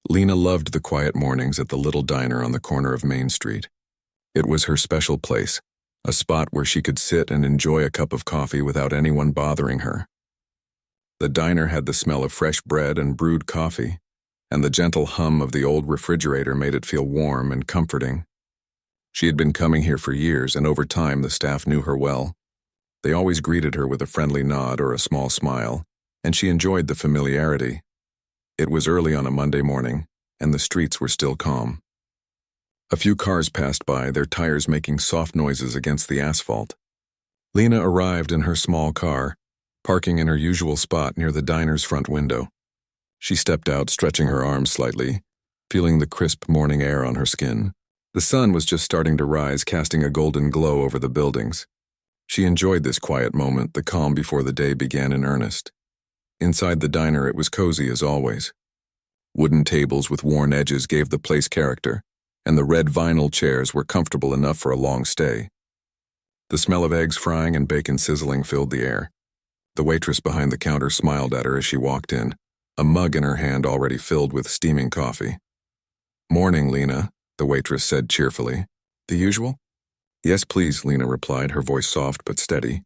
Lena loved the quiet mornings at the little diner on the corner of Main Street. It was her special place, a spot where she could sit and enjoy a cup of coffee without anyone bothering her. The diner had the smell of fresh bread and brewed coffee, and the gentle hum of the old refrigerator made it feel warm and comforting. She had been coming here for years, and over time the staff knew her well. They always greeted her with a friendly nod or a small smile, and she enjoyed the familiarity. It was early on a Monday morning, and the streets were still calm. A few cars passed by, their tires making soft noises against the asphalt. Lena arrived in her small car, parking in her usual spot near the diner's front window. She stepped out, stretching her arms slightly, feeling the crisp morning air on her skin. The sun was just starting to rise, casting a golden glow over the buildings. She enjoyed this quiet moment, the calm before the day began in earnest. Inside the diner, it was cozy as always. Wooden tables with worn edges gave the place character, and the red vinyl chairs were comfortable enough for a long stay. The smell of eggs frying and bacon sizzling filled the air. The waitress behind the counter smiled at her as she walked in, a mug in her hand already filled with steaming coffee. "Morning, Lena," the waitress said cheerfully. "The usual?" "Yes, please," Lena replied, her voice soft but steady.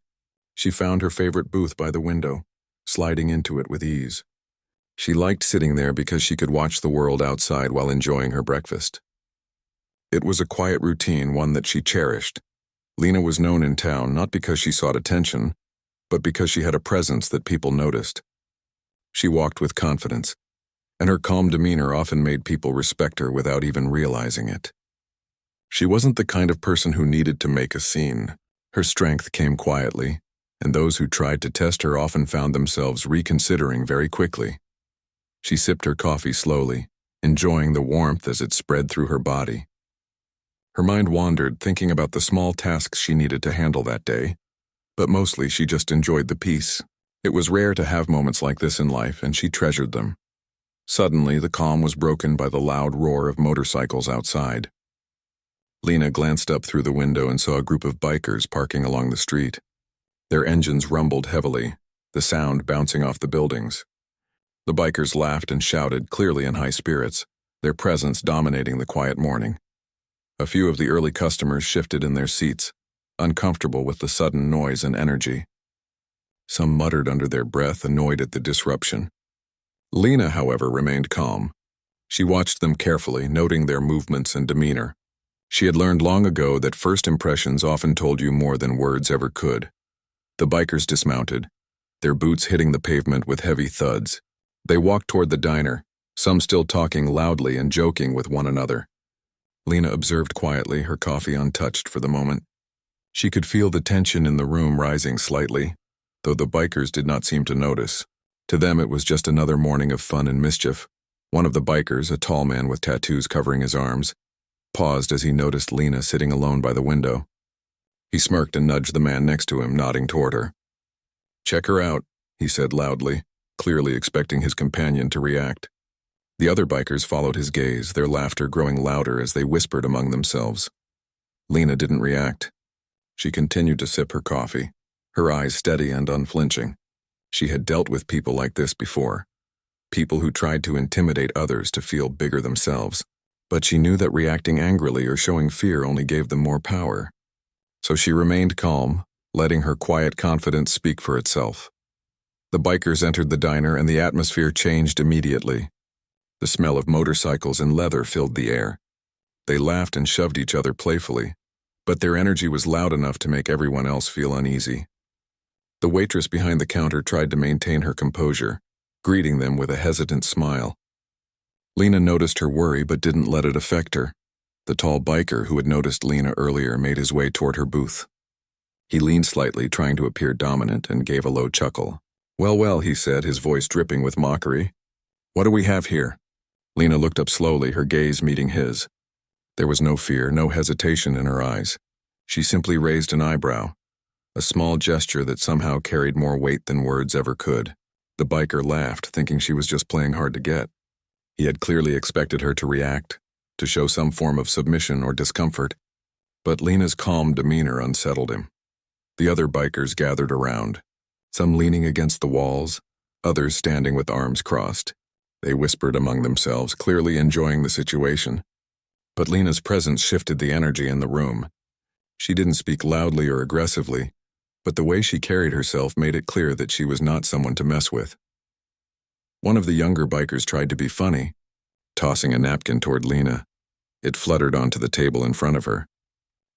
She found her favorite booth by the window, sliding into it with ease. She liked sitting there because she could watch the world outside while enjoying her breakfast. It was a quiet routine, one that she cherished. Lena was known in town not because she sought attention, but because she had a presence that people noticed. She walked with confidence, and her calm demeanor often made people respect her without even realizing it. She wasn't the kind of person who needed to make a scene. Her strength came quietly, and those who tried to test her often found themselves reconsidering very quickly. She sipped her coffee slowly, enjoying the warmth as it spread through her body. Her mind wandered, thinking about the small tasks she needed to handle that day, but mostly she just enjoyed the peace. It was rare to have moments like this in life, and she treasured them. Suddenly, the calm was broken by the loud roar of motorcycles outside. Lena glanced up through the window and saw a group of bikers parking along the street. Their engines rumbled heavily, the sound bouncing off the buildings. The bikers laughed and shouted, clearly in high spirits, their presence dominating the quiet morning. A few of the early customers shifted in their seats, uncomfortable with the sudden noise and energy. Some muttered under their breath, annoyed at the disruption. Lena, however, remained calm. She watched them carefully, noting their movements and demeanor. She had learned long ago that first impressions often told you more than words ever could. The bikers dismounted, their boots hitting the pavement with heavy thuds. They walked toward the diner, some still talking loudly and joking with one another. Lena observed quietly, her coffee untouched for the moment. She could feel the tension in the room rising slightly, though the bikers did not seem to notice. To them it was just another morning of fun and mischief. One of the bikers, a tall man with tattoos covering his arms, paused as he noticed Lena sitting alone by the window. He smirked and nudged the man next to him, nodding toward her. "Check her out," he said loudly, clearly expecting his companion to react. The other bikers followed his gaze, their laughter growing louder as they whispered among themselves. Lena didn't react. She continued to sip her coffee, her eyes steady and unflinching. She had dealt with people like this before, people who tried to intimidate others to feel bigger themselves, but she knew that reacting angrily or showing fear only gave them more power. So she remained calm, letting her quiet confidence speak for itself. The bikers entered the diner and the atmosphere changed immediately. The smell of motorcycles and leather filled the air. They laughed and shoved each other playfully, but their energy was loud enough to make everyone else feel uneasy. The waitress behind the counter tried to maintain her composure, greeting them with a hesitant smile. Lena noticed her worry but didn't let it affect her. The tall biker who had noticed Lena earlier made his way toward her booth. He leaned slightly, trying to appear dominant, and gave a low chuckle. "Well, well," he said, his voice dripping with mockery. "What do we have here?" Lena looked up slowly, her gaze meeting his. There was no fear, no hesitation in her eyes. She simply raised an eyebrow, a small gesture that somehow carried more weight than words ever could. The biker laughed, thinking she was just playing hard to get. He had clearly expected her to react, to show some form of submission or discomfort, but Lena's calm demeanor unsettled him. The other bikers gathered around, some leaning against the walls, others standing with arms crossed. They whispered among themselves, clearly enjoying the situation. But Lena's presence shifted the energy in the room. She didn't speak loudly or aggressively, but the way she carried herself made it clear that she was not someone to mess with. One of the younger bikers tried to be funny, tossing a napkin toward Lena. It fluttered onto the table in front of her.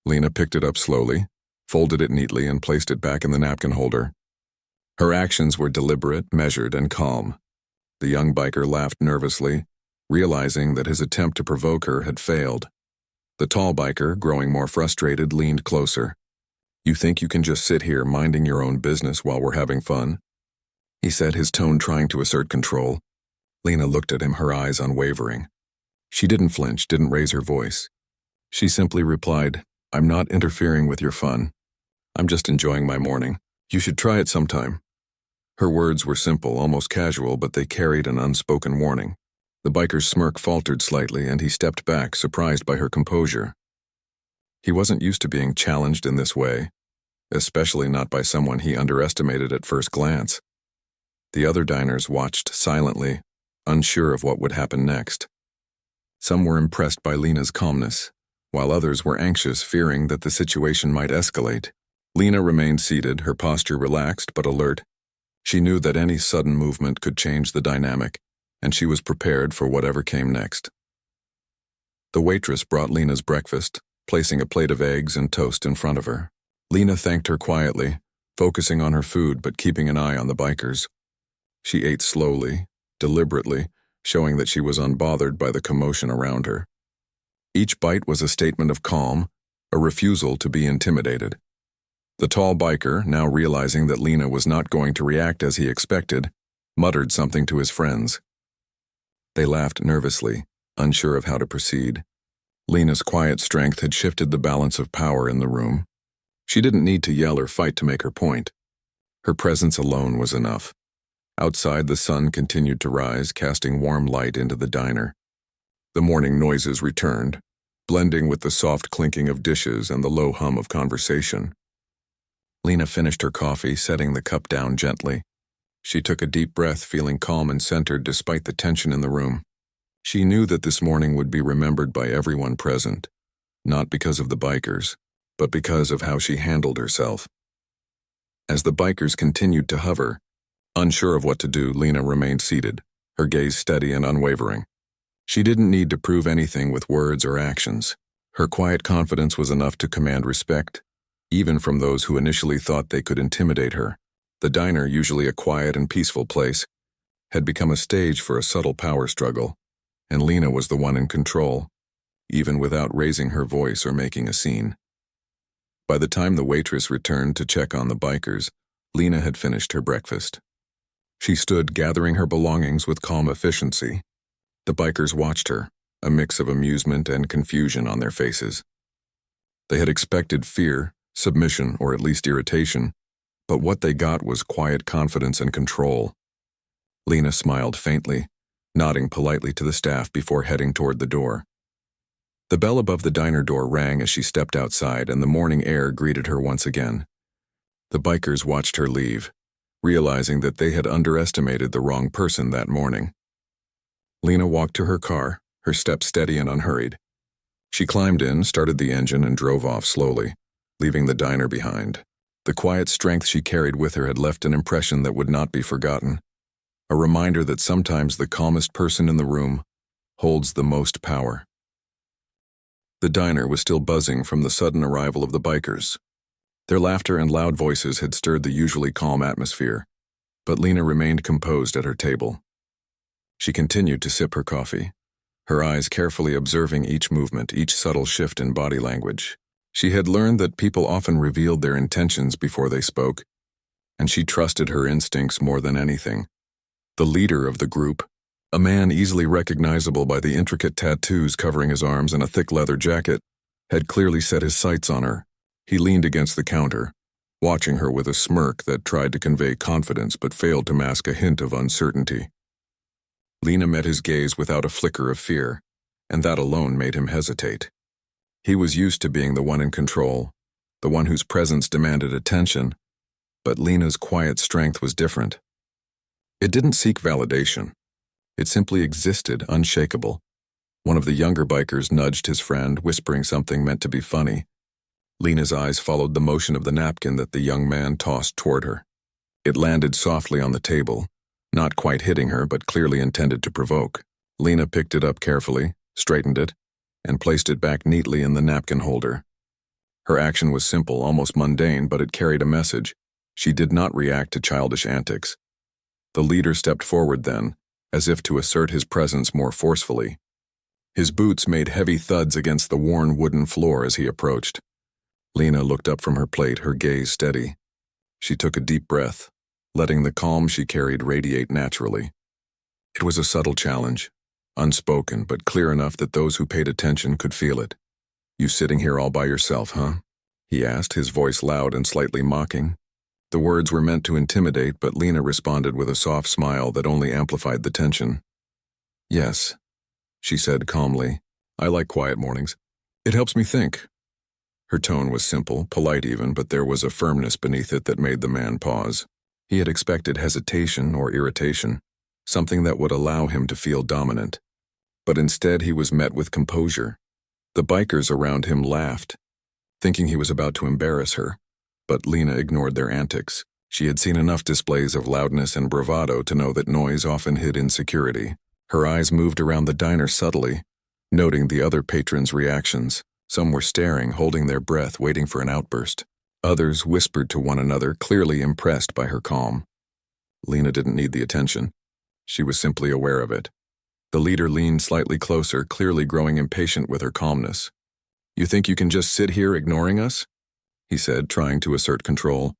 Lena picked it up slowly, folded it neatly, and placed it back in the napkin holder. Her actions were deliberate, measured, and calm. The young biker laughed nervously, realizing that his attempt to provoke her had failed. The tall biker, growing more frustrated, leaned closer. "You think you can just sit here minding your own business while we're having fun?" he said, his tone trying to assert control. Lena looked at him, her eyes unwavering. She didn't flinch, didn't raise her voice. She simply replied, "I'm not interfering with your fun. I'm just enjoying my morning. You should try it sometime." Her words were simple, almost casual, but they carried an unspoken warning. The biker's smirk faltered slightly, and he stepped back, surprised by her composure. He wasn't used to being challenged in this way, especially not by someone he underestimated at first glance. The other diners watched silently, unsure of what would happen next. Some were impressed by Lena's calmness, while others were anxious, fearing that the situation might escalate. Lena remained seated, her posture relaxed but alert. She knew that any sudden movement could change the dynamic, and she was prepared for whatever came next. The waitress brought Lena's breakfast, placing a plate of eggs and toast in front of her. Lena thanked her quietly, focusing on her food but keeping an eye on the bikers. She ate slowly, deliberately, showing that she was unbothered by the commotion around her. Each bite was a statement of calm, a refusal to be intimidated. The tall biker, now realizing that Lena was not going to react as he expected, muttered something to his friends. They laughed nervously, unsure of how to proceed. Lena's quiet strength had shifted the balance of power in the room. She didn't need to yell or fight to make her point. Her presence alone was enough. Outside, the sun continued to rise, casting warm light into the diner. The morning noises returned, blending with the soft clinking of dishes and the low hum of conversation. Lena finished her coffee, setting the cup down gently. She took a deep breath, feeling calm and centered despite the tension in the room. She knew that this morning would be remembered by everyone present, not because of the bikers, but because of how she handled herself. As the bikers continued to hover, unsure of what to do, Lena remained seated, her gaze steady and unwavering. She didn't need to prove anything with words or actions. Her quiet confidence was enough to command respect, even from those who initially thought they could intimidate her. The diner, usually a quiet and peaceful place, had become a stage for a subtle power struggle, and Lena was the one in control, even without raising her voice or making a scene. By the time the waitress returned to check on the bikers, Lena had finished her breakfast. She stood gathering her belongings with calm efficiency. The bikers watched her, a mix of amusement and confusion on their faces. They had expected fear, submission, or at least irritation, but what they got was quiet confidence and control. Lena smiled faintly, nodding politely to the staff before heading toward the door. The bell above the diner door rang as she stepped outside, and the morning air greeted her once again. The bikers watched her leave, realizing that they had underestimated the wrong person that morning. Lena walked to her car, her steps steady and unhurried. She climbed in, started the engine, and drove off slowly, leaving the diner behind. The quiet strength she carried with her had left an impression that would not be forgotten, a reminder that sometimes the calmest person in the room holds the most power. The diner was still buzzing from the sudden arrival of the bikers. Their laughter and loud voices had stirred the usually calm atmosphere, but Lena remained composed at her table. She continued to sip her coffee, her eyes carefully observing each movement, each subtle shift in body language. She had learned that people often revealed their intentions before they spoke, and she trusted her instincts more than anything. The leader of the group, a man easily recognizable by the intricate tattoos covering his arms and a thick leather jacket, had clearly set his sights on her. He leaned against the counter, watching her with a smirk that tried to convey confidence but failed to mask a hint of uncertainty. Lena met his gaze without a flicker of fear, and that alone made him hesitate. He was used to being the one in control, the one whose presence demanded attention, but Lena's quiet strength was different. It didn't seek validation. It simply existed, unshakable. One of the younger bikers nudged his friend, whispering something meant to be funny. Lena's eyes followed the motion of the napkin that the young man tossed toward her. It landed softly on the table, not quite hitting her, but clearly intended to provoke. Lena picked it up carefully, straightened it, and placed it back neatly in the napkin holder. Her action was simple, almost mundane, but it carried a message. She did not react to childish antics. The leader stepped forward then, as if to assert his presence more forcefully. His boots made heavy thuds against the worn wooden floor as he approached. Lena looked up from her plate, her gaze steady. She took a deep breath, letting the calm she carried radiate naturally. It was a subtle challenge, unspoken but clear enough that those who paid attention could feel it. "You sitting here all by yourself, huh?" he asked, his voice loud and slightly mocking. The words were meant to intimidate, but Lena responded with a soft smile that only amplified the tension. "Yes," she said calmly. "I like quiet mornings. It helps me think." Her tone was simple, polite even, but there was a firmness beneath it that made the man pause. He had expected hesitation or irritation, something that would allow him to feel dominant. But instead he was met with composure. The bikers around him laughed, thinking he was about to embarrass her, but Lena ignored their antics. She had seen enough displays of loudness and bravado to know that noise often hid insecurity. Her eyes moved around the diner subtly, noting the other patrons' reactions. Some were staring, holding their breath, waiting for an outburst. Others whispered to one another, clearly impressed by her calm. Lena didn't need the attention. She was simply aware of it. The leader leaned slightly closer, clearly growing impatient with her calmness. "You think you can just sit here ignoring us?" he said, trying to assert control.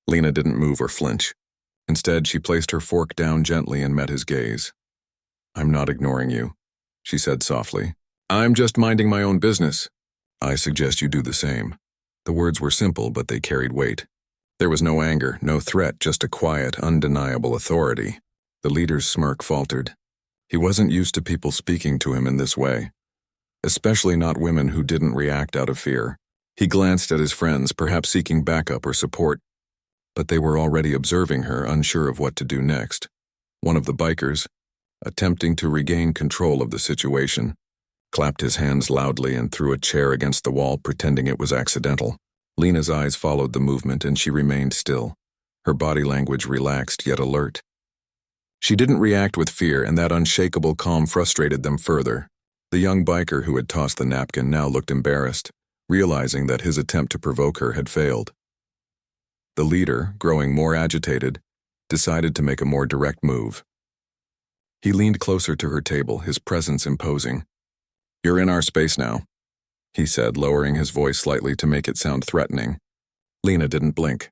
Lena didn't move or flinch. Instead, she placed her fork down gently and met his gaze. "I'm not ignoring you," she said softly. "I'm just minding my own business. I suggest you do the same." The words were simple, but they carried weight. There was no anger, no threat, just a quiet, undeniable authority. The leader's smirk faltered. He wasn't used to people speaking to him in this way, especially not women who didn't react out of fear. He glanced at his friends, perhaps seeking backup or support, but they were already observing her, unsure of what to do next. One of the bikers, attempting to regain control of the situation, clapped his hands loudly and threw a chair against the wall, pretending it was accidental. Lena's eyes followed the movement and she remained still, her body language relaxed yet alert. She didn't react with fear, and that unshakable calm frustrated them further. The young biker who had tossed the napkin now looked embarrassed, realizing that his attempt to provoke her had failed. The leader, growing more agitated, decided to make a more direct move. He leaned closer to her table, his presence imposing. "You're in our space now," he said, lowering his voice slightly to make it sound threatening. Lena didn't blink.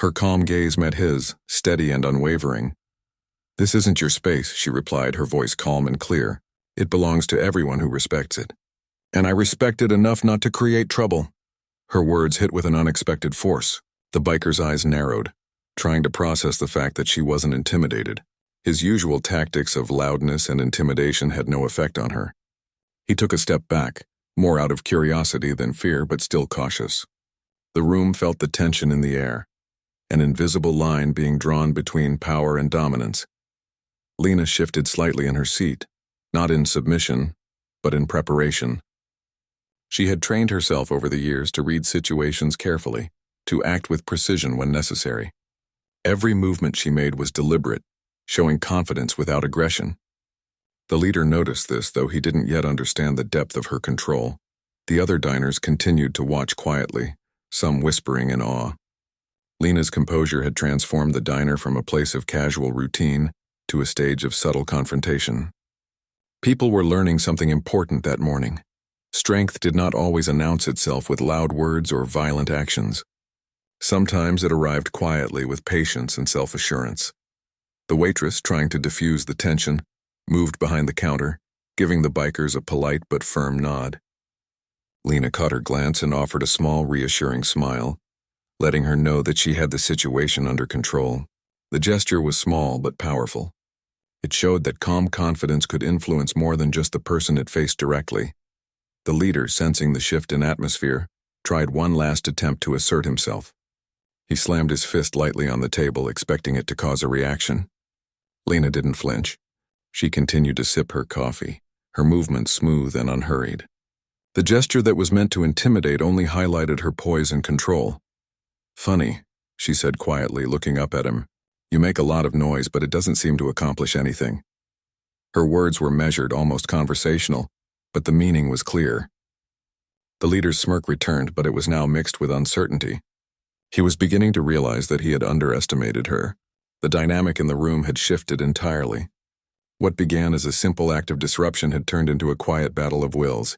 Her calm gaze met his, steady and unwavering. "This isn't your space," she replied, her voice calm and clear. "It belongs to everyone who respects it. And I respect it enough not to create trouble." Her words hit with an unexpected force. The biker's eyes narrowed, trying to process the fact that she wasn't intimidated. His usual tactics of loudness and intimidation had no effect on her. He took a step back, more out of curiosity than fear, but still cautious. The room felt the tension in the air, an invisible line being drawn between power and dominance. Lena shifted slightly in her seat, not in submission, but in preparation. She had trained herself over the years to read situations carefully, to act with precision when necessary. Every movement she made was deliberate, showing confidence without aggression. The leader noticed this, though he didn't yet understand the depth of her control. The other diners continued to watch quietly, some whispering in awe. Lena's composure had transformed the diner from a place of casual routine to a stage of subtle confrontation. People were learning something important that morning. Strength did not always announce itself with loud words or violent actions. Sometimes it arrived quietly with patience and self-assurance. The waitress, trying to diffuse the tension, moved behind the counter, giving the bikers a polite but firm nod. Lena caught her glance and offered a small, reassuring smile, letting her know that she had the situation under control. The gesture was small but powerful. It showed that calm confidence could influence more than just the person it faced directly. The leader, sensing the shift in atmosphere, tried one last attempt to assert himself. He slammed his fist lightly on the table, expecting it to cause a reaction. Lena didn't flinch. She continued to sip her coffee, her movements smooth and unhurried. The gesture that was meant to intimidate only highlighted her poise and control. "Funny," she said quietly, looking up at him. "You make a lot of noise, but it doesn't seem to accomplish anything." Her words were measured, almost conversational, but the meaning was clear. The leader's smirk returned, but it was now mixed with uncertainty. He was beginning to realize that he had underestimated her. The dynamic in the room had shifted entirely. What began as a simple act of disruption had turned into a quiet battle of wills,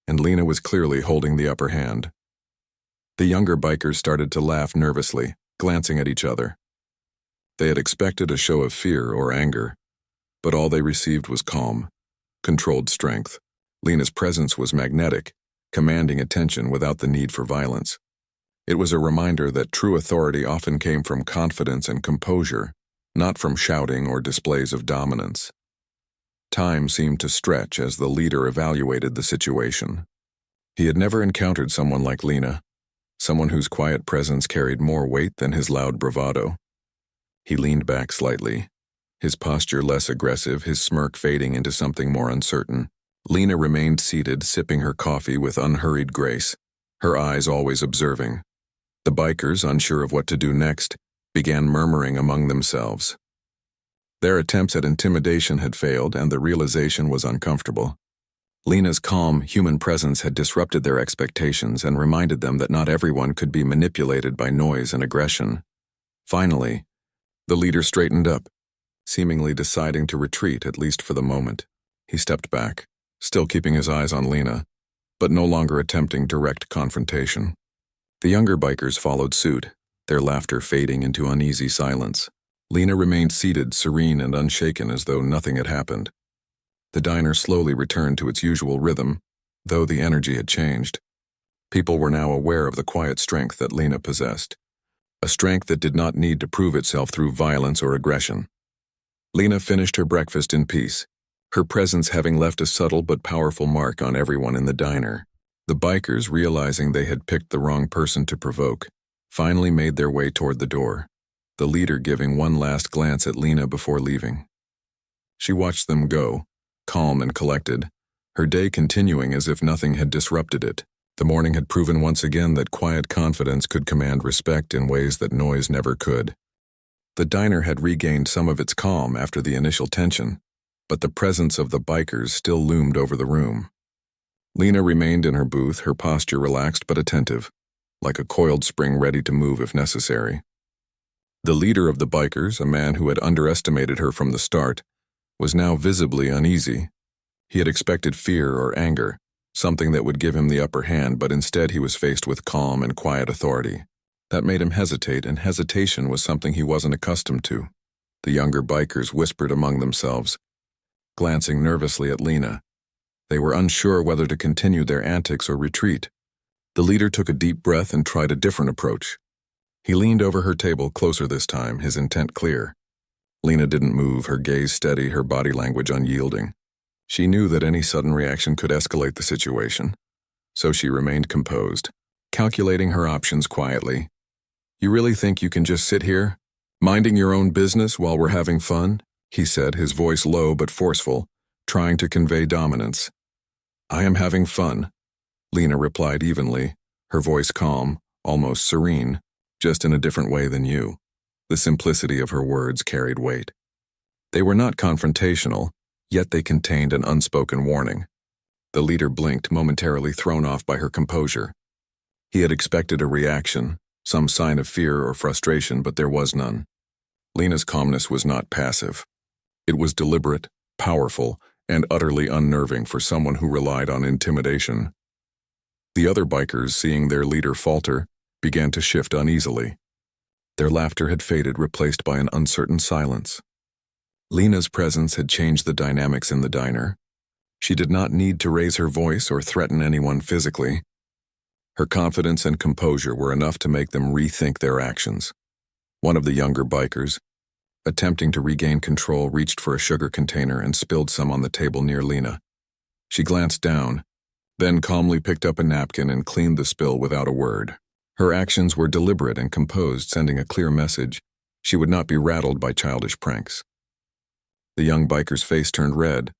and Lena was clearly holding the upper hand. The younger bikers started to laugh nervously, glancing at each other. They had expected a show of fear or anger, but all they received was calm, controlled strength. Lena's presence was magnetic, commanding attention without the need for violence. It was a reminder that true authority often came from confidence and composure, not from shouting or displays of dominance. Time seemed to stretch as the leader evaluated the situation. He had never encountered someone like Lena, someone whose quiet presence carried more weight than his loud bravado. He leaned back slightly, his posture less aggressive, his smirk fading into something more uncertain. Lena remained seated, sipping her coffee with unhurried grace, her eyes always observing. The bikers, unsure of what to do next, began murmuring among themselves. Their attempts at intimidation had failed, and the realization was uncomfortable. Lena's calm, human presence had disrupted their expectations and reminded them that not everyone could be manipulated by noise and aggression. Finally, the leader straightened up, seemingly deciding to retreat, at least for the moment. He stepped back, still keeping his eyes on Lena, but no longer attempting direct confrontation. The younger bikers followed suit, their laughter fading into uneasy silence. Lena remained seated, serene and unshaken, as though nothing had happened. The diner slowly returned to its usual rhythm, though the energy had changed. People were now aware of the quiet strength that Lena possessed, a strength that did not need to prove itself through violence or aggression. Lena finished her breakfast in peace, her presence having left a subtle but powerful mark on everyone in the diner. The bikers, realizing they had picked the wrong person to provoke, finally made their way toward the door, the leader giving one last glance at Lena before leaving. She watched them go, calm and collected, her day continuing as if nothing had disrupted it. The morning had proven once again that quiet confidence could command respect in ways that noise never could. The diner had regained some of its calm after the initial tension, but the presence of the bikers still loomed over the room. Lena remained in her booth, her posture relaxed but attentive, like a coiled spring ready to move if necessary. The leader of the bikers, a man who had underestimated her from the start, was now visibly uneasy. He had expected fear or anger, something that would give him the upper hand, but instead he was faced with calm and quiet authority. That made him hesitate, and hesitation was something he wasn't accustomed to. The younger bikers whispered among themselves, glancing nervously at Lena. They were unsure whether to continue their antics or retreat. The leader took a deep breath and tried a different approach. He leaned over her table, closer this time, his intent clear. Lena didn't move, her gaze steady, her body language unyielding. She knew that any sudden reaction could escalate the situation, so she remained composed, calculating her options quietly. "You really think you can just sit here, minding your own business while we're having fun?" he said, his voice low but forceful, trying to convey dominance. "I am having fun," Lena replied evenly, her voice calm, almost serene, just in a different way than you. The simplicity of her words carried weight. They were not confrontational, yet they contained an unspoken warning. The leader blinked, momentarily thrown off by her composure. He had expected a reaction, some sign of fear or frustration, but there was none. Lena's calmness was not passive. It was deliberate, powerful, and utterly unnerving for someone who relied on intimidation. The other bikers, seeing their leader falter, began to shift uneasily. Their laughter had faded, replaced by an uncertain silence. Lena's presence had changed the dynamics in the diner. She did not need to raise her voice or threaten anyone physically. Her confidence and composure were enough to make them rethink their actions. One of the younger bikers, attempting to regain control, reached for a sugar container and spilled some on the table near Lena. She glanced down, then calmly picked up a napkin and cleaned the spill without a word. Her actions were deliberate and composed, sending a clear message. She would not be rattled by childish pranks. The young biker's face turned red,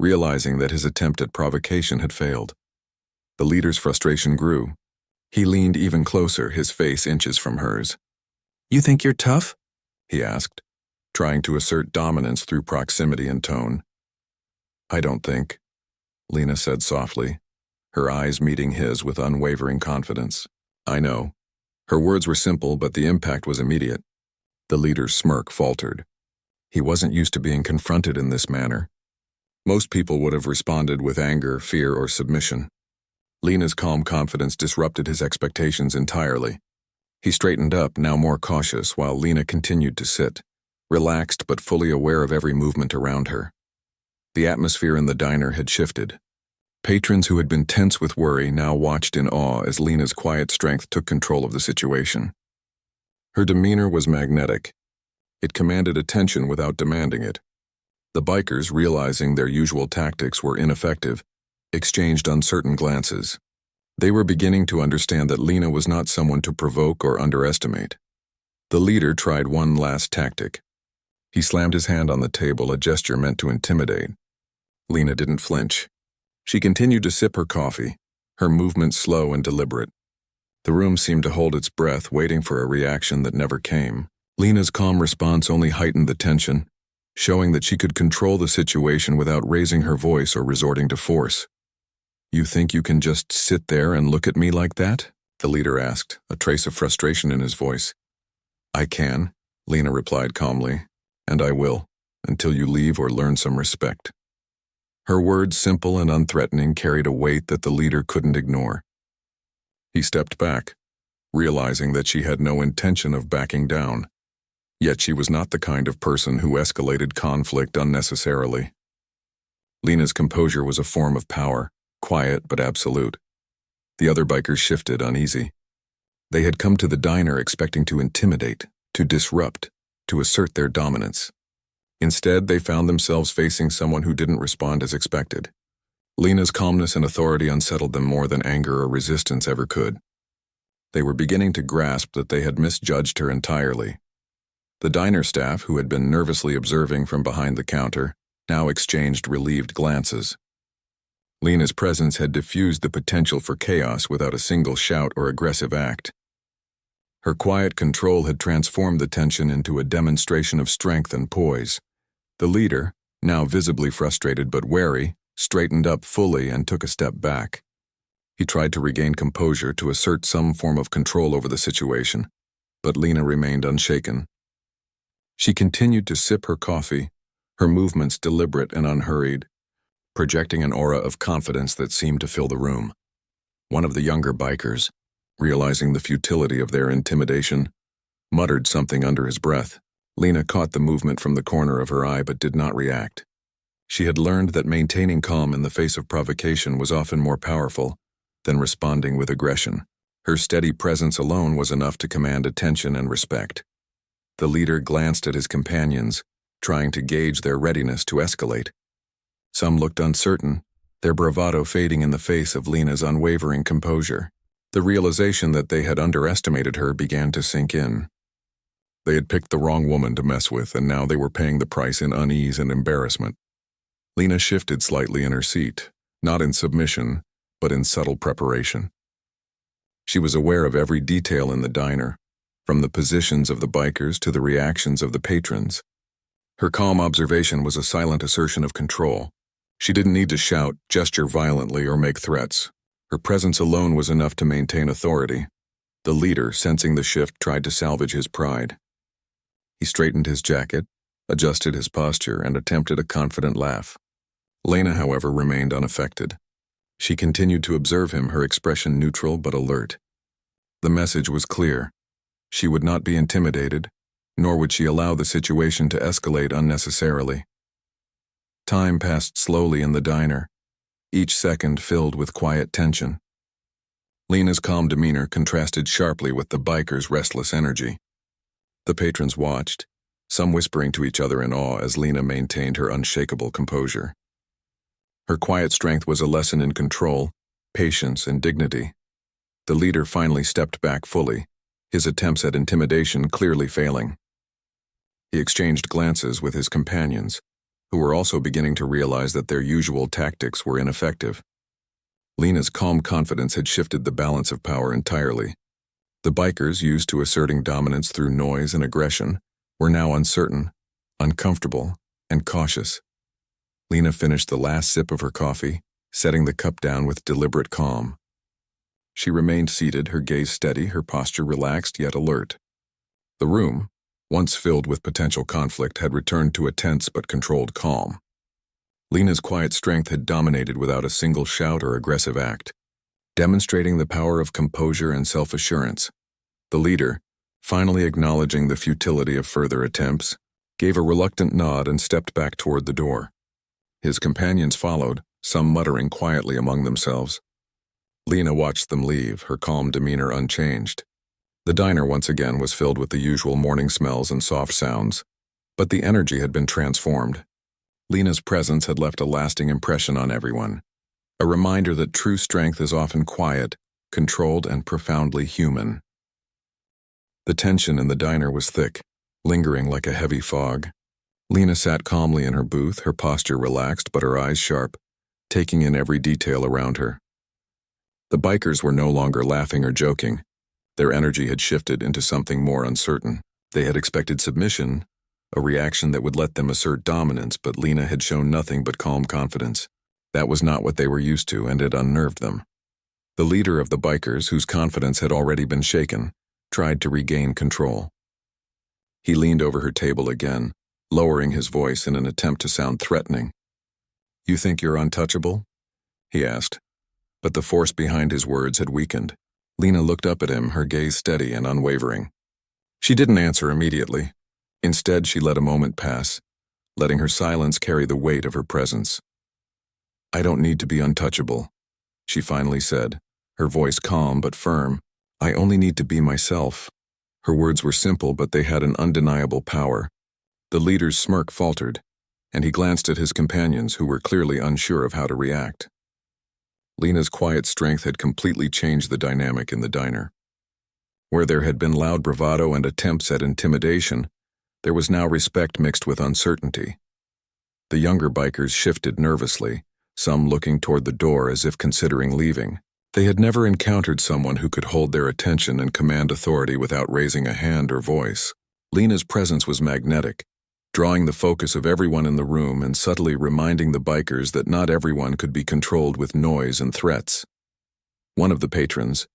realizing that his attempt at provocation had failed. The leader's frustration grew. He leaned even closer, his face inches from hers. "You think you're tough?" he asked, trying to assert dominance through proximity and tone. "I don't think," Lena said softly, her eyes meeting his with unwavering confidence. "I know." Her words were simple, but the impact was immediate. The leader's smirk faltered. He wasn't used to being confronted in this manner. Most people would have responded with anger, fear, or submission. Lena's calm confidence disrupted his expectations entirely. He straightened up, now more cautious, while Lena continued to sit, relaxed but fully aware of every movement around her. The atmosphere in the diner had shifted. Patrons who had been tense with worry now watched in awe as Lena's quiet strength took control of the situation. Her demeanor was magnetic. It commanded attention without demanding it. The bikers, realizing their usual tactics were ineffective, exchanged uncertain glances. They were beginning to understand that Lena was not someone to provoke or underestimate. The leader tried one last tactic. He slammed his hand on the table, a gesture meant to intimidate. Lena didn't flinch. She continued to sip her coffee, her movements slow and deliberate. The room seemed to hold its breath, waiting for a reaction that never came. Lena's calm response only heightened the tension, showing that she could control the situation without raising her voice or resorting to force. "You think you can just sit there and look at me like that?" the leader asked, a trace of frustration in his voice. "I can," Lena replied calmly, "and I will, until you leave or learn some respect." Her words, simple and unthreatening, carried a weight that the leader couldn't ignore. He stepped back, realizing that she had no intention of backing down. Yet she was not the kind of person who escalated conflict unnecessarily. Lena's composure was a form of power, quiet but absolute. The other bikers shifted, uneasy. They had come to the diner expecting to intimidate, to disrupt, to assert their dominance. Instead, they found themselves facing someone who didn't respond as expected. Lena's calmness and authority unsettled them more than anger or resistance ever could. They were beginning to grasp that they had misjudged her entirely. The diner staff, who had been nervously observing from behind the counter, now exchanged relieved glances. Lena's presence had diffused the potential for chaos without a single shout or aggressive act. Her quiet control had transformed the tension into a demonstration of strength and poise. The leader, now visibly frustrated but wary, straightened up fully and took a step back. He tried to regain composure, to assert some form of control over the situation, but Lena remained unshaken. She continued to sip her coffee, her movements deliberate and unhurried, projecting an aura of confidence that seemed to fill the room. One of the younger bikers, realizing the futility of their intimidation, muttered something under his breath. Lena caught the movement from the corner of her eye but did not react. She had learned that maintaining calm in the face of provocation was often more powerful than responding with aggression. Her steady presence alone was enough to command attention and respect. The leader glanced at his companions, trying to gauge their readiness to escalate. Some looked uncertain, their bravado fading in the face of Lena's unwavering composure. The realization that they had underestimated her began to sink in. They had picked the wrong woman to mess with, and now they were paying the price in unease and embarrassment. Lena shifted slightly in her seat, not in submission, but in subtle preparation. She was aware of every detail in the diner, from the positions of the bikers to the reactions of the patrons. Her calm observation was a silent assertion of control. She didn't need to shout, gesture violently, or make threats. Her presence alone was enough to maintain authority. The leader, sensing the shift, tried to salvage his pride. He straightened his jacket, adjusted his posture, and attempted a confident laugh. Lena, however, remained unaffected. She continued to observe him, her expression neutral but alert. The message was clear. She would not be intimidated, nor would she allow the situation to escalate unnecessarily. Time passed slowly in the diner, each second filled with quiet tension. Lena's calm demeanor contrasted sharply with the biker's restless energy. The patrons watched, some whispering to each other in awe as Lena maintained her unshakable composure. Her quiet strength was a lesson in control, patience, and dignity. The leader finally stepped back fully, his attempts at intimidation clearly failing. He exchanged glances with his companions, who were also beginning to realize that their usual tactics were ineffective. Lena's calm confidence had shifted the balance of power entirely. The bikers, used to asserting dominance through noise and aggression, were now uncertain, uncomfortable, and cautious. Lena finished the last sip of her coffee, setting the cup down with deliberate calm. She remained seated, her gaze steady, her posture relaxed yet alert. The room, once filled with potential conflict, had returned to a tense but controlled calm. Lena's quiet strength had dominated without a single shout or aggressive act, demonstrating the power of composure and self-assurance. The leader, finally acknowledging the futility of further attempts, gave a reluctant nod and stepped back toward the door. His companions followed, some muttering quietly among themselves. Lena watched them leave, her calm demeanor unchanged. The diner once again was filled with the usual morning smells and soft sounds, but the energy had been transformed. Lena's presence had left a lasting impression on everyone, a reminder that true strength is often quiet, controlled, and profoundly human. The tension in the diner was thick, lingering like a heavy fog. Lena sat calmly in her booth, her posture relaxed but her eyes sharp, taking in every detail around her. The bikers were no longer laughing or joking. Their energy had shifted into something more uncertain. They had expected submission, a reaction that would let them assert dominance, but Lena had shown nothing but calm confidence. That was not what they were used to, and it unnerved them. The leader of the bikers, whose confidence had already been shaken, tried to regain control. He leaned over her table again, lowering his voice in an attempt to sound threatening. "You think you're untouchable?" he asked, but the force behind his words had weakened. Lena looked up at him, her gaze steady and unwavering. She didn't answer immediately. Instead, she let a moment pass, letting her silence carry the weight of her presence. "I don't need to be untouchable," she finally said, her voice calm but firm. "I only need to be myself." Her words were simple, but they had an undeniable power. The leader's smirk faltered, and he glanced at his companions, who were clearly unsure of how to react. Lena's quiet strength had completely changed the dynamic in the diner. Where there had been loud bravado and attempts at intimidation, there was now respect mixed with uncertainty. The younger bikers shifted nervously, some looking toward the door as if considering leaving. They had never encountered someone who could hold their attention and command authority without raising a hand or voice. Lena's presence was magnetic, drawing the focus of everyone in the room and subtly reminding the bikers that not everyone could be controlled with noise and threats. One of the patrons,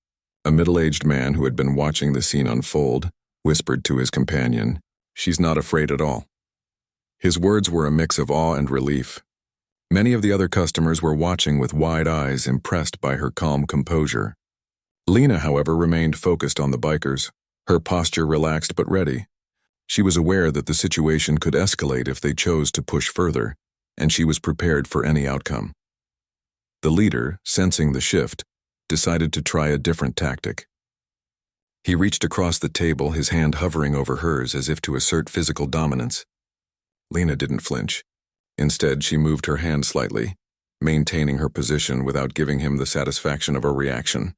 a middle-aged man who had been watching the scene unfold, whispered to his companion, "She's not afraid at all." His words were a mix of awe and relief. Many of the other customers were watching with wide eyes, impressed by her calm composure. Lena, however, remained focused on the bikers, her posture relaxed but ready. She was aware that the situation could escalate if they chose to push further, and she was prepared for any outcome. The leader, sensing the shift, decided to try a different tactic. He reached across the table, his hand hovering over hers as if to assert physical dominance. Lena didn't flinch. Instead, she moved her hand slightly, maintaining her position without giving him the satisfaction of a reaction.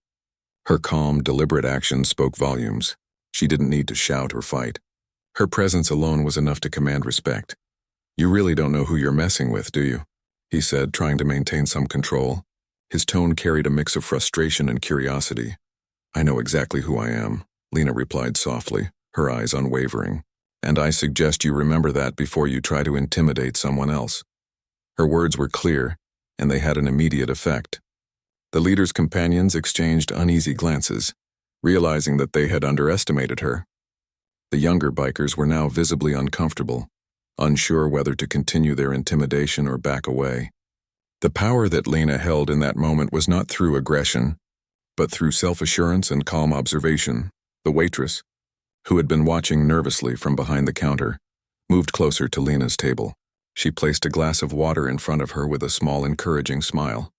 Her calm, deliberate action spoke volumes. She didn't need to shout or fight. Her presence alone was enough to command respect. "You really don't know who you're messing with, do you?" he said, trying to maintain some control. His tone carried a mix of frustration and curiosity. "I know exactly who I am," Lena replied softly, her eyes unwavering. "And I suggest you remember that before you try to intimidate someone else." Her words were clear, and they had an immediate effect. The leader's companions exchanged uneasy glances, realizing that they had underestimated her. The younger bikers were now visibly uncomfortable, unsure whether to continue their intimidation or back away. The power that Lena held in that moment was not through aggression, but through self-assurance and calm observation. The waitress, who had been watching nervously from behind the counter, moved closer to Lena's table. She placed a glass of water in front of her with a small, encouraging smile.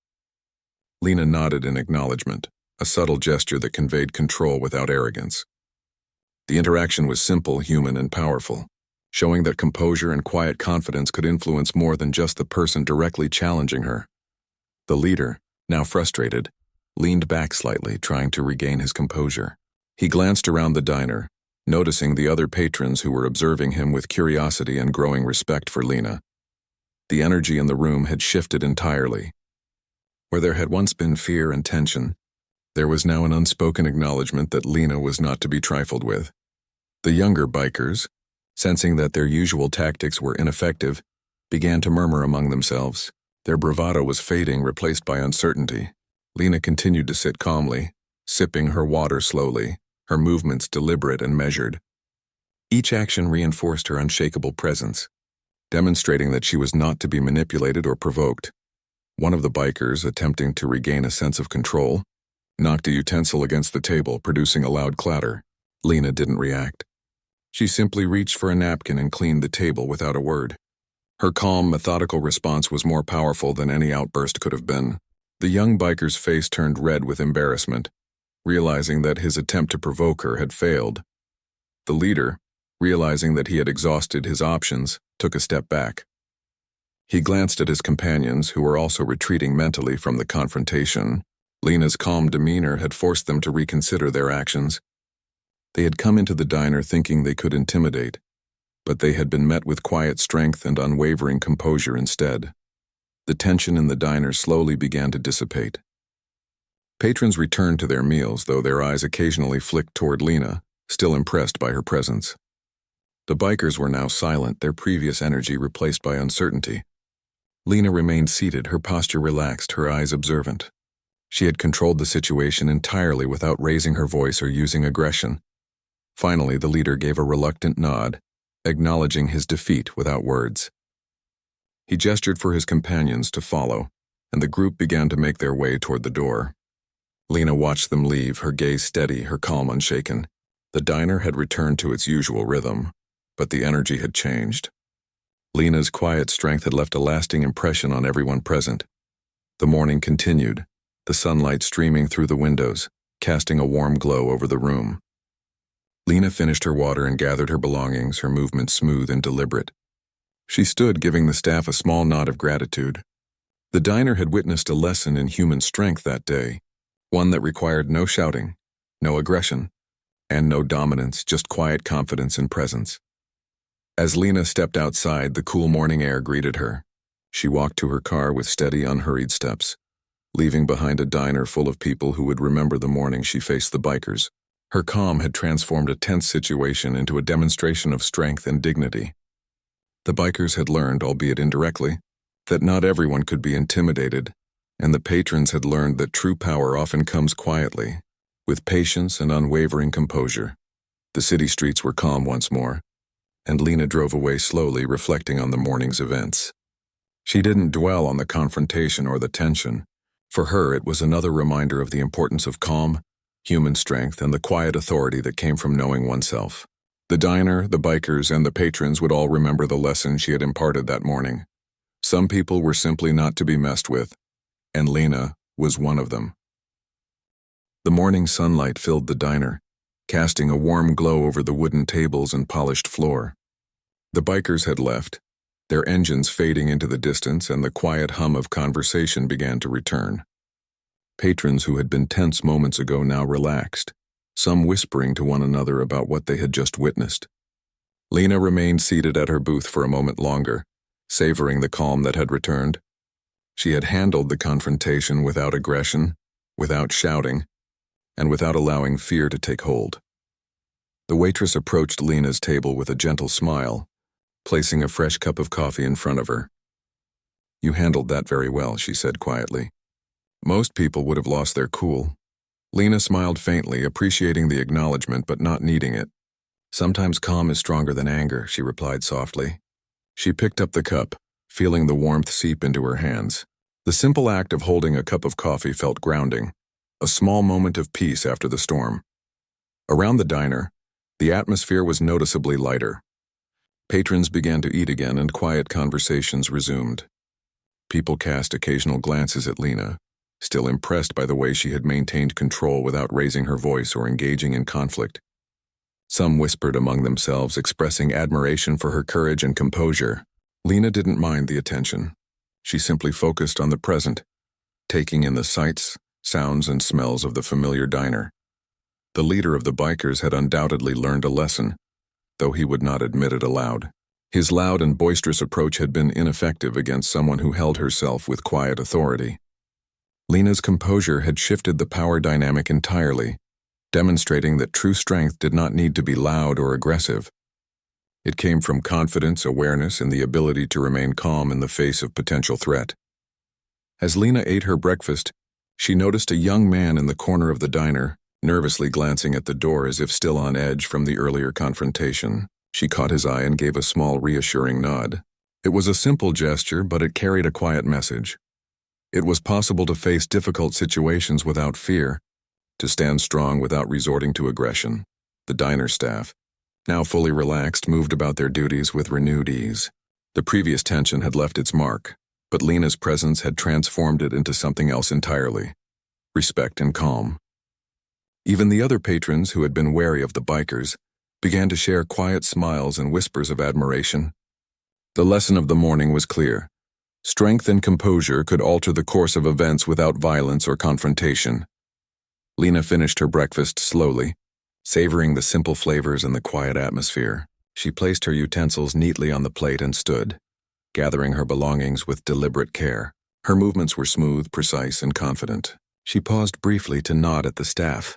Lena nodded in acknowledgement, a subtle gesture that conveyed control without arrogance. The interaction was simple, human, and powerful, showing that composure and quiet confidence could influence more than just the person directly challenging her. The leader, now frustrated, leaned back slightly, trying to regain his composure. He glanced around the diner, noticing the other patrons who were observing him with curiosity and growing respect for Lena. The energy in the room had shifted entirely. Where there had once been fear and tension, there was now an unspoken acknowledgement that Lena was not to be trifled with. The younger bikers, sensing that their usual tactics were ineffective, began to murmur among themselves. Their bravado was fading, replaced by uncertainty. Lena continued to sit calmly, sipping her water slowly, her movements deliberate and measured. Each action reinforced her unshakable presence, demonstrating that she was not to be manipulated or provoked. One of the bikers, attempting to regain a sense of control, knocked a utensil against the table, producing a loud clatter. Lena didn't react. She simply reached for a napkin and cleaned the table without a word. Her calm, methodical response was more powerful than any outburst could have been. The young biker's face turned red with embarrassment, realizing that his attempt to provoke her had failed. The leader, realizing that he had exhausted his options, took a step back. He glanced at his companions, who were also retreating mentally from the confrontation. Lena's calm demeanor had forced them to reconsider their actions. They had come into the diner thinking they could intimidate, but they had been met with quiet strength and unwavering composure instead. The tension in the diner slowly began to dissipate. Patrons returned to their meals, though their eyes occasionally flicked toward Lena, still impressed by her presence. The bikers were now silent, their previous energy replaced by uncertainty. Lena remained seated, her posture relaxed, her eyes observant. She had controlled the situation entirely without raising her voice or using aggression. Finally, the leader gave a reluctant nod, acknowledging his defeat without words. He gestured for his companions to follow, and the group began to make their way toward the door. Lena watched them leave, her gaze steady, her calm unshaken. The diner had returned to its usual rhythm, but the energy had changed. Lena's quiet strength had left a lasting impression on everyone present. The morning continued, the sunlight streaming through the windows, casting a warm glow over the room. Lena finished her water and gathered her belongings, her movements smooth and deliberate. She stood, giving the staff a small nod of gratitude. The diner had witnessed a lesson in human strength that day, one that required no shouting, no aggression, and no dominance, just quiet confidence and presence. As Lena stepped outside, the cool morning air greeted her. She walked to her car with steady, unhurried steps, leaving behind a diner full of people who would remember the morning she faced the bikers. Her calm had transformed a tense situation into a demonstration of strength and dignity. The bikers had learned, albeit indirectly, that not everyone could be intimidated, and the patrons had learned that true power often comes quietly, with patience and unwavering composure. The city streets were calm once more, and Lena drove away slowly, reflecting on the morning's events. She didn't dwell on the confrontation or the tension. For her, it was another reminder of the importance of calm, human strength, and the quiet authority that came from knowing oneself. The diner, the bikers, and the patrons would all remember the lesson she had imparted that morning. Some people were simply not to be messed with, and Lena was one of them. The morning sunlight filled the diner, casting a warm glow over the wooden tables and polished floor. The bikers had left, their engines fading into the distance, and the quiet hum of conversation began to return. Patrons who had been tense moments ago now relaxed, some whispering to one another about what they had just witnessed. Lena remained seated at her booth for a moment longer, savoring the calm that had returned. She had handled the confrontation without aggression, without shouting, and without allowing fear to take hold. The waitress approached Lena's table with a gentle smile, placing a fresh cup of coffee in front of her. "You handled that very well," she said quietly. Most people would have lost their cool. Lena smiled faintly, appreciating the acknowledgement but not needing it. "Sometimes calm is stronger than anger," she replied softly. She picked up the cup, feeling the warmth seep into her hands. The simple act of holding a cup of coffee felt grounding, a small moment of peace after the storm. Around the diner, the atmosphere was noticeably lighter. Patrons began to eat again and quiet conversations resumed. People cast occasional glances at Lena, still impressed by the way she had maintained control without raising her voice or engaging in conflict. Some whispered among themselves, expressing admiration for her courage and composure. Lena didn't mind the attention. She simply focused on the present, taking in the sights, sounds, and smells of the familiar diner. The leader of the bikers had undoubtedly learned a lesson, though he would not admit it aloud. His loud and boisterous approach had been ineffective against someone who held herself with quiet authority. Lena's composure had shifted the power dynamic entirely, demonstrating that true strength did not need to be loud or aggressive. It came from confidence, awareness, and the ability to remain calm in the face of potential threat. As Lena ate her breakfast, she noticed a young man in the corner of the diner, nervously glancing at the door as if still on edge from the earlier confrontation. She caught his eye and gave a small, reassuring nod. It was a simple gesture, but it carried a quiet message. It was possible to face difficult situations without fear, to stand strong without resorting to aggression. The diner staff, now fully relaxed, moved about their duties with renewed ease. The previous tension had left its mark, but Lena's presence had transformed it into something else entirely: respect and calm. Even the other patrons, who had been wary of the bikers, began to share quiet smiles and whispers of admiration. The lesson of the morning was clear. Strength and composure could alter the course of events without violence or confrontation. Lena finished her breakfast slowly, savoring the simple flavors and the quiet atmosphere. She placed her utensils neatly on the plate and stood, gathering her belongings with deliberate care. Her movements were smooth, precise, and confident. She paused briefly to nod at the staff,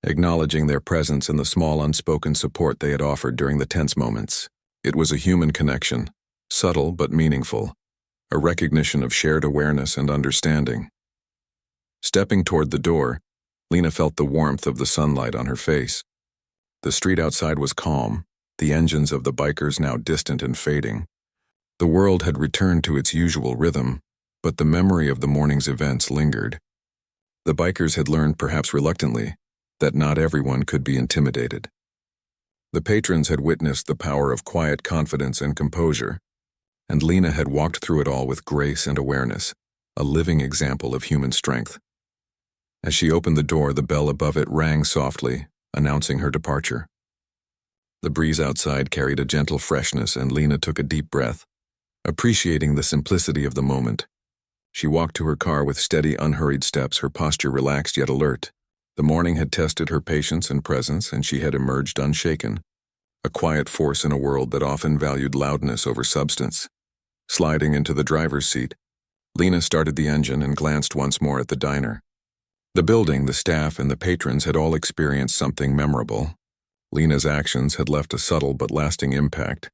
acknowledging their presence and the small unspoken support they had offered during the tense moments. It was a human connection, subtle but meaningful, a recognition of shared awareness and understanding. Stepping toward the door, Lena felt the warmth of the sunlight on her face. The street outside was calm, the engines of the bikers now distant and fading. The world had returned to its usual rhythm, but the memory of the morning's events lingered. The bikers had learned, perhaps reluctantly, that not everyone could be intimidated. The patrons had witnessed the power of quiet confidence and composure, and Lena had walked through it all with grace and awareness, a living example of human strength. As she opened the door, the bell above it rang softly, announcing her departure. The breeze outside carried a gentle freshness, and Lena took a deep breath, appreciating the simplicity of the moment. She walked to her car with steady, unhurried steps, her posture relaxed yet alert. The morning had tested her patience and presence, and she had emerged unshaken, a quiet force in a world that often valued loudness over substance. Sliding into the driver's seat, Lena started the engine and glanced once more at the diner. The building, the staff, and the patrons had all experienced something memorable. Lena's actions had left a subtle but lasting impact,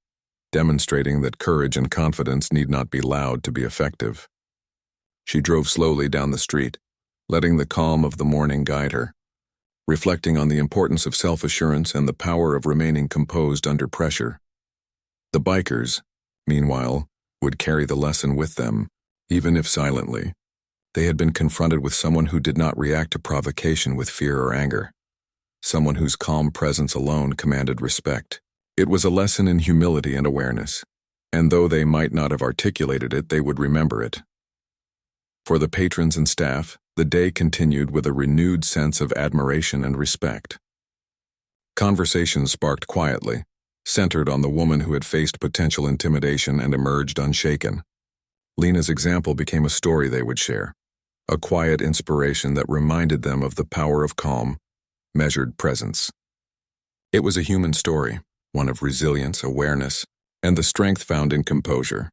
demonstrating that courage and confidence need not be loud to be effective. She drove slowly down the street, letting the calm of the morning guide her, reflecting on the importance of self-assurance and the power of remaining composed under pressure. The bikers, meanwhile, would carry the lesson with them, even if silently. They had been confronted with someone who did not react to provocation with fear or anger, someone whose calm presence alone commanded respect. It was a lesson in humility and awareness, and though they might not have articulated it, they would remember it. For the patrons and staff, the day continued with a renewed sense of admiration and respect. Conversations sparked quietly, centered on the woman who had faced potential intimidation and emerged unshaken. Lena's example became a story they would share, a quiet inspiration that reminded them of the power of calm, measured presence. It was a human story, one of resilience, awareness, and the strength found in composure.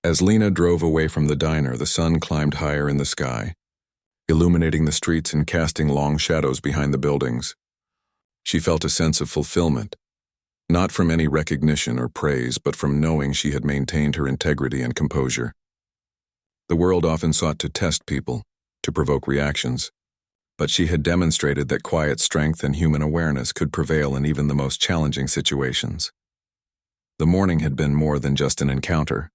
As Lena drove away from the diner, the sun climbed higher in the sky, illuminating the streets and casting long shadows behind the buildings. She felt a sense of fulfillment, not from any recognition or praise, but from knowing she had maintained her integrity and composure. The world often sought to test people, to provoke reactions, but she had demonstrated that quiet strength and human awareness could prevail in even the most challenging situations. The morning had been more than just an encounter.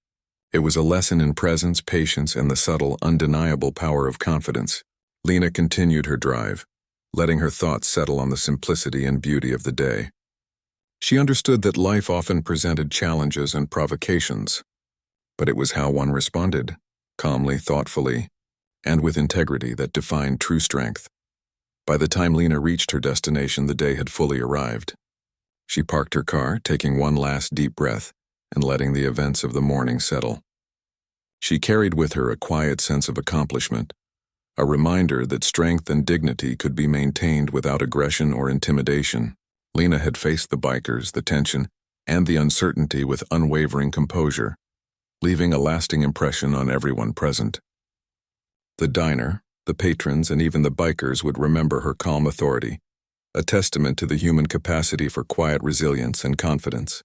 It was a lesson in presence, patience, and the subtle, undeniable power of confidence. Lena continued her drive, letting her thoughts settle on the simplicity and beauty of the day. She understood that life often presented challenges and provocations, but it was how one responded, calmly, thoughtfully, and with integrity, that defined true strength. By the time Lena reached her destination, the day had fully arrived. She parked her car, taking one last deep breath and letting the events of the morning settle. She carried with her a quiet sense of accomplishment, a reminder that strength and dignity could be maintained without aggression or intimidation. Lena had faced the bikers, the tension, and the uncertainty with unwavering composure, leaving a lasting impression on everyone present. The diner, the patrons, and even the bikers would remember her calm authority, a testament to the human capacity for quiet resilience and confidence.